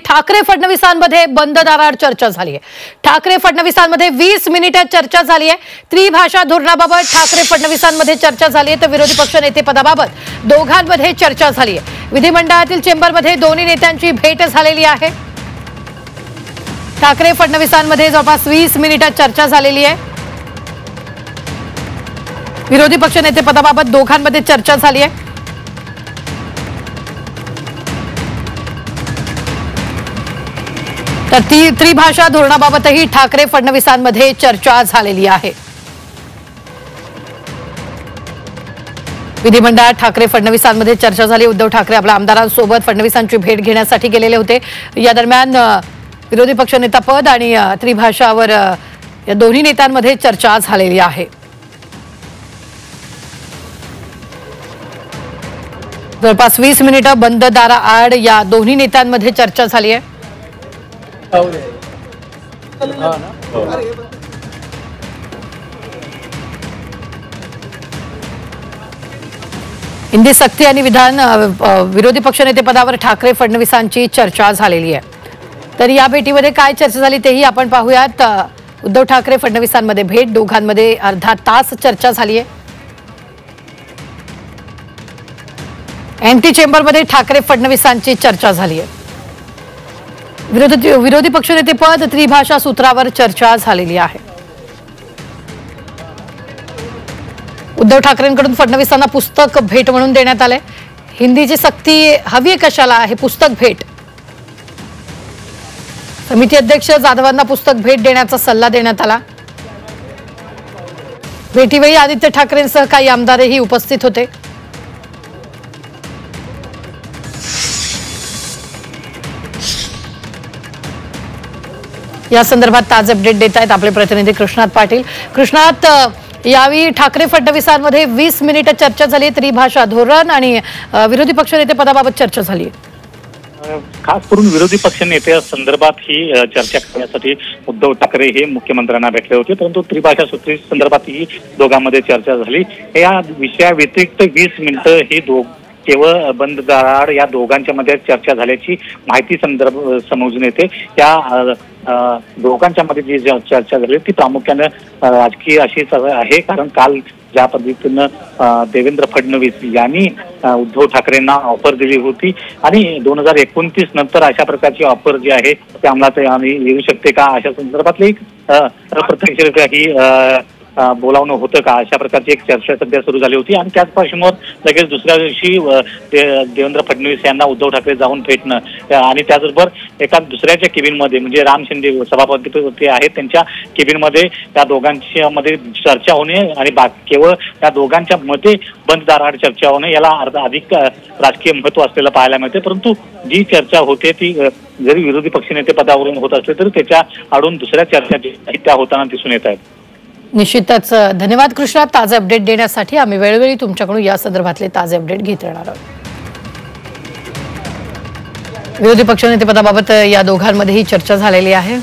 ठाकरे फडणवीसांमध्ये बंद दाराआड चर्चा झाली आहे। ठाकरे फडणवीसांमध्ये 20 मिनिटे चर्चा झाली आहे। त्रिभाषा धोरणाबाबत ठाकरे फडणवीसांमध्ये चर्चा झाली आहे, तर विरोधी पक्ष नेते पदाबाबत दोघांमध्ये चर्चा झाली आहे। विधिमंडळातील चेंबरमध्ये दोन्ही नेत्यांची भेट झालेली आहे। ठाकरे फडणवीसांमध्ये जवळपास 20 मिनिटे चर्चा झालेली आहे। विरोधी पक्ष नेते पदाबाबत दोघांमध्ये चर्चा झाली आहे। तर त्रिभाषा धोरणाबाबतही ठाकरे फडणवीसांमध्ये चर्चा झालेली आहे। विधिमंडळात ठाकरे फडणवीसांमध्ये चर्चा झाली। उद्धव ठाकरे आपल्या आमदारांसोबत फडणवीसांची भेट घेण्यासाठी गेलेले होते। या दरम्यान विरोधी पक्षनेता पद आणि त्रिभाषावर या दोन्ही नेत्यांमध्ये चर्चा झालेली आहे। जवळपास 20 मिनिटं बंद दाराआड या दोन्ही नेत्यांमध्ये चर्चा झाली आहे। हिंदी सक्ती आणि विधान विरोधी पक्षनेते पदावर ठाकरे फडणवीसांची चर्चा झालेली आहे। तर या भेटीमध्ये काय चर्चा झाली तेही आपण पाहूयात। उद्धव ठाकरे फडणवीसांमध्ये भेट, दोघांमध्ये अर्धा तास चर्चा झाली आहे। एंटी चेंबरमध्ये ठाकरे फडणवीसांची चर्चा झाली आहे। विरोधी पक्षनेते पद, त्रिभाषा सूत्रावर चर्चा झालेली आहे। उद्धव ठाकरेंकडून फडणवीसांना पुस्तक भेट म्हणून देण्यात आले। हिंदीची सक्ती हवी कशाला, हे पुस्तक भेट। समिती अध्यक्ष जाधवांना पुस्तक भेट देण्याचा सल्ला देण्यात आला। भेटीवेळी आदित्य ठाकरेंसह काही आमदारही उपस्थित होते। या संदर्भात ताजे अपडेट देत आहेत आपले प्रतिनिधी कृष्णात पाटील। कृष्णात, यावेळी ठाकरे फडणवीसांमध्ये 20 मिनिटे चर्चा झाली। त्रिभाषा धोरण आणि विरोधी पक्षनेते पदाबाबत चर्चा झाली। खास करून विरोधी पक्षनेत्या संदर्भात ही चर्चा करण्यासाठी उद्धव ठाकरे हे मुख्यमंत्र्यांना भेटले होते, परंतु त्रिभाषा सूत्री संदर्भात ही दोघांमध्ये चर्चा झाली। या विषयाव्यतिरिक्त 20 मिनिटं ही केवळ बंद दाराआड या दोघांच्या मध्ये चर्चा झाल्याची माहिती समजून येते। या दोघांच्या मध्ये जी चर्चा झाली ती प्रामुख्याने राजकीय अशीच आहे, कारण काल ज्या पद्धतीनं देवेंद्र फडणवीस यांनी उद्धव ठाकरेंना ऑफर दिली होती आणि 2029 नंतर अशा प्रकारची ऑफर जी आहे ती अंमलात येऊ शकते का, अशा संदर्भातली अप्रत्यक्षरित्या ही बोलावणं होतं का, अशा प्रकारची एक चर्चा सध्या सुरू झाली होती। आणि त्याच पार्श्वभूमीवर लगेच दुसऱ्या दिवशी देवेंद्र फडणवीस यांना उद्धव ठाकरे जाऊन भेटणं आणि त्याचबरोबर एका दुसऱ्याच्या केबिनमध्ये म्हणजे राम शिंदे सभापती आहेत त्यांच्या केबिनमध्ये त्या दोघांच्या मध्ये चर्चा होणे आणि केवळ त्या दोघांच्या मध्ये बंद दाराआड चर्चा होणे याला अधिक राजकीय महत्व असलेलं पाहायला मिळते। परंतु जी चर्चा होते ती जरी विरोधी पक्षनेते पदावरून होत असले तरी त्याच्या आडून दुसऱ्या चर्चा त्या होताना दिसून येत आहेत। निश्चितच धन्यवाद कृष्णा, ताजे अपडेट देण्यासाठी। आम्ही वेळोवेळी तुमच्याकडून या संदर्भातले ताजे अपडेट घेत राहणार आहोत। विरोधी पक्षनेते पदाबाबत या दोघांमध्येही चर्चा झालेली आहे।